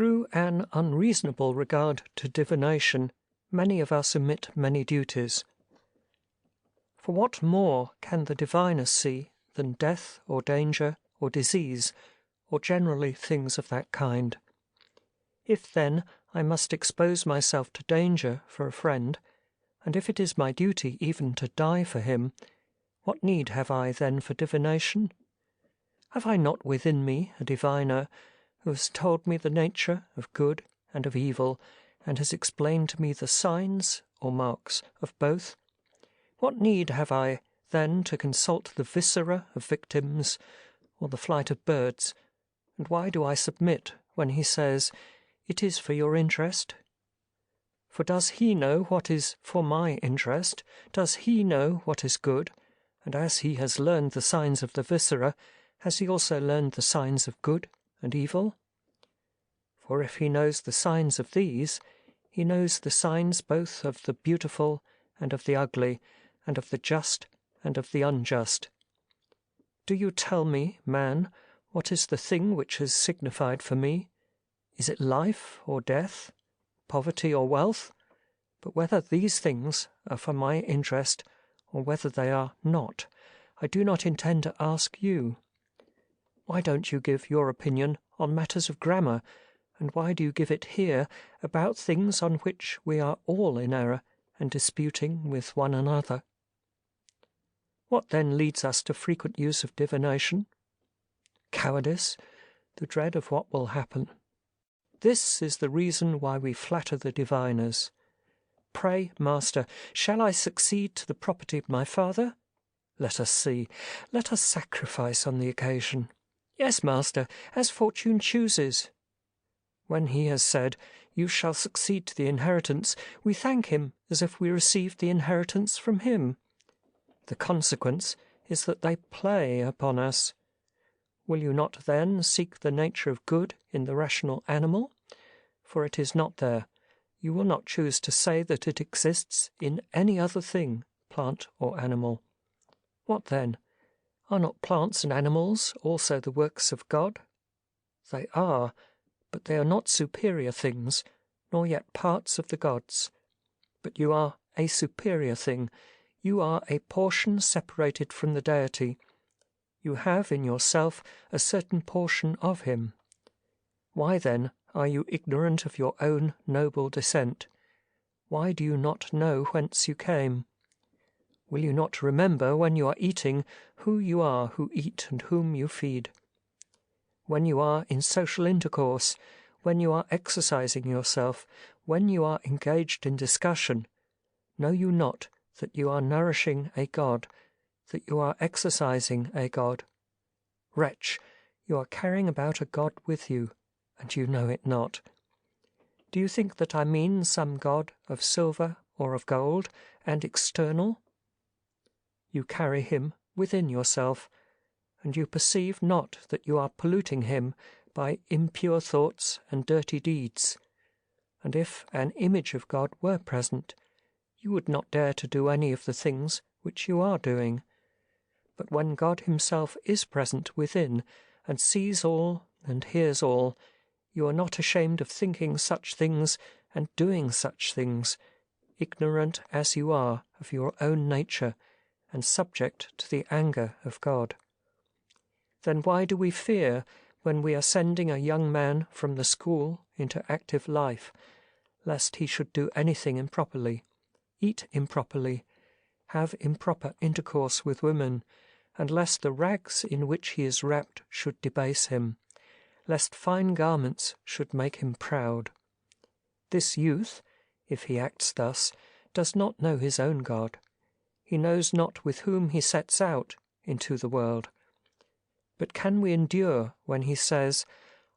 Through an unreasonable regard to divination, many of us omit many duties. For what more can the diviner see than death or danger or disease, or generally things of that kind? If, then, I must expose myself to danger for a friend, and if it is my duty even to die for him, what need have I then for divination? Have I not within me a diviner who has told me the nature of good and of evil, and has explained to me the signs or marks of both? What need have I then to consult the viscera of victims or the flight of birds? And why do I submit when he says, "It is for your interest"? For does he know what is for my interest? Does he know what is good? And as he has learned the signs of the viscera, has he also learned the signs of good and evil? For if he knows the signs of these, he knows the signs both of the beautiful and of the ugly, and of the just and of the unjust. Do you tell me, man, what is the thing which is signified for me? Is it life or death, poverty or wealth? But whether these things are for my interest, or whether they are not, I do not intend to ask you. Why don't you give your opinion on matters of grammar, and why do you give it here about things on which we are all in error and disputing with one another? What then leads us to frequent use of divination? Cowardice, the dread of what will happen. This is the reason why we flatter the diviners. Pray, master, shall I succeed to the property of my father? Let us see. Let us sacrifice on the occasion. Yes, master, as fortune chooses. When he has said, "You shall succeed to the inheritance," we thank him as if we received the inheritance from him. The consequence is that they play upon us. Will you not then seek the nature of good in the rational animal? For it is not there. You will not choose to say that it exists in any other thing, plant or animal. What then? Are not plants and animals also the works of God? They are, but they are not superior things, nor yet parts of the gods. But you are a superior thing. You are a portion separated from the deity. You have in yourself a certain portion of him. Why then are you ignorant of your own noble descent? Why do you not know whence you came? Will you not remember when you are eating who you are who eat and whom you feed? When you are in social intercourse, when you are exercising yourself, when you are engaged in discussion, know you not that you are nourishing a god, that you are exercising a god? Wretch, you are carrying about a god with you, and you know it not. Do you think that I mean some god of silver or of gold, and external? You carry him within yourself, and you perceive not that you are polluting him by impure thoughts and dirty deeds. And if an image of God were present, you would not dare to do any of the things which you are doing. But when God himself is present within, and sees all and hears all, you are not ashamed of thinking such things and doing such things, ignorant as you are of your own nature, and subject to the anger of God. Then why do we fear when we are sending a young man from the school into active life, lest he should do anything improperly, eat improperly, have improper intercourse with women, and lest the rags in which he is wrapped should debase him, lest fine garments should make him proud? This youth, if he acts thus, does not know his own God. He knows not with whom he sets out into the world. But can we endure when he says,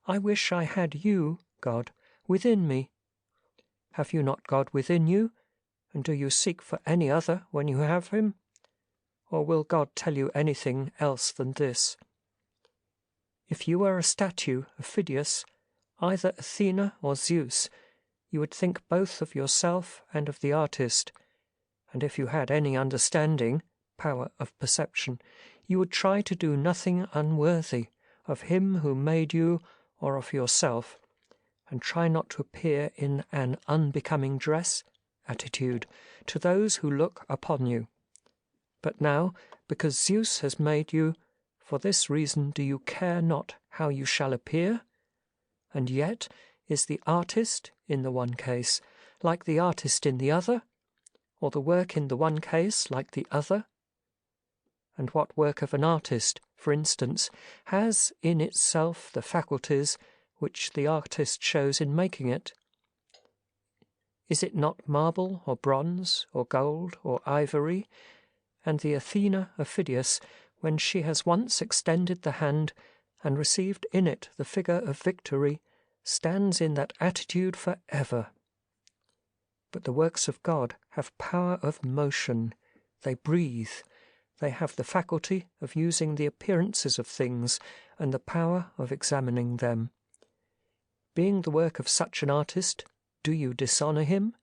"I wish I had you, God, within me"? Have you not God within you, and do you seek for any other when you have him? Or will God tell you anything else than this? If you were a statue of Phidias, either Athena or Zeus, you would think both of yourself and of the artist, and if you had any understanding, power of perception, you would try to do nothing unworthy of him who made you or of yourself, and try not to appear in an unbecoming dress, attitude, to those who look upon you. But now, because Zeus has made you, for this reason do you care not how you shall appear? And yet is the artist, in the one case, like the artist in the other? Or the work in the one case like the other? And what work of an artist, for instance, has in itself the faculties which the artist shows in making it? Is it not marble or bronze or gold or ivory? And the Athena of Phidias, when she has once extended the hand and received in it the figure of victory, stands in that attitude for ever. But the works of God have power of motion. They breathe. They have the faculty of using the appearances of things and the power of examining them. Being the work of such an artist, do you dishonour him?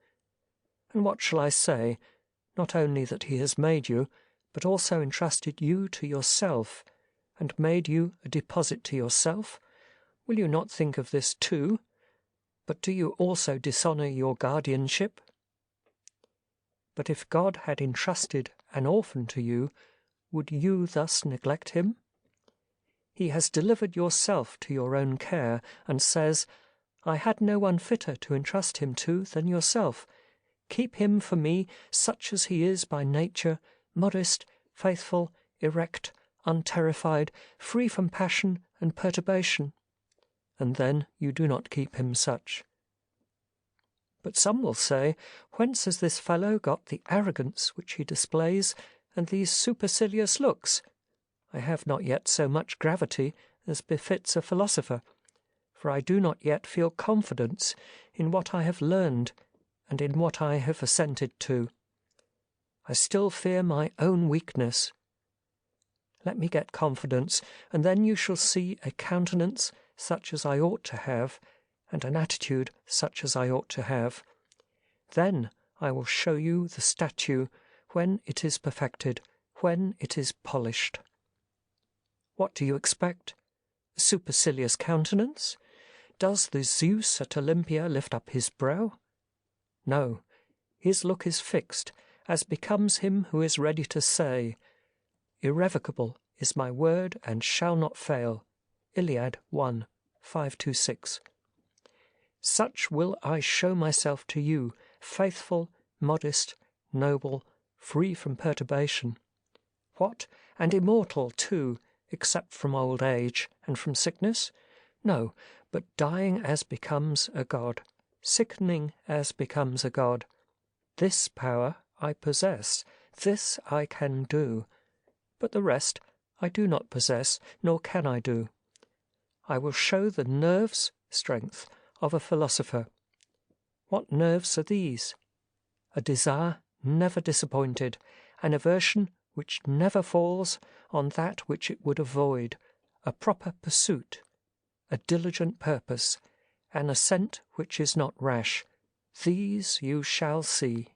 And what shall I say? Not only that he has made you, but also entrusted you to yourself, and made you a deposit to yourself? Will you not think of this too? But do you also dishonour your guardianship? But if God had entrusted an orphan to you, would you thus neglect him? He has delivered yourself to your own care, and says, I had no one fitter to entrust him to than yourself. Keep him for me such as he is by nature, modest, faithful, erect, unterrified, free from passion and perturbation. And then you do not keep him such. But some will say, whence has this fellow got the arrogance which he displays, and these supercilious looks? I have not yet so much gravity as befits a philosopher, for I do not yet feel confidence in what I have learned, and in what I have assented to. I still fear my own weakness. Let me get confidence, and then you shall see a countenance such as I ought to have, and an attitude such as I ought to have. Then I will show you the statue when it is perfected, when it is polished. What do you expect? A supercilious countenance? Does the Zeus at Olympia lift up his brow? No, his look is fixed, as becomes him who is ready to say, Irrevocable is my word and shall not fail. Iliad 1, 5-6. Such will I show myself to you, faithful, modest, noble, free from perturbation. What, and immortal too, except from old age and from sickness? No, but dying as becomes a god, sickening as becomes a god. This power I possess, this I can do, but the rest I do not possess, nor can I do. I will show the nerves, strength, of a philosopher. What nerves are these? A desire never disappointed, an aversion which never falls on that which it would avoid, a proper pursuit, a diligent purpose, an assent which is not rash. These you shall see.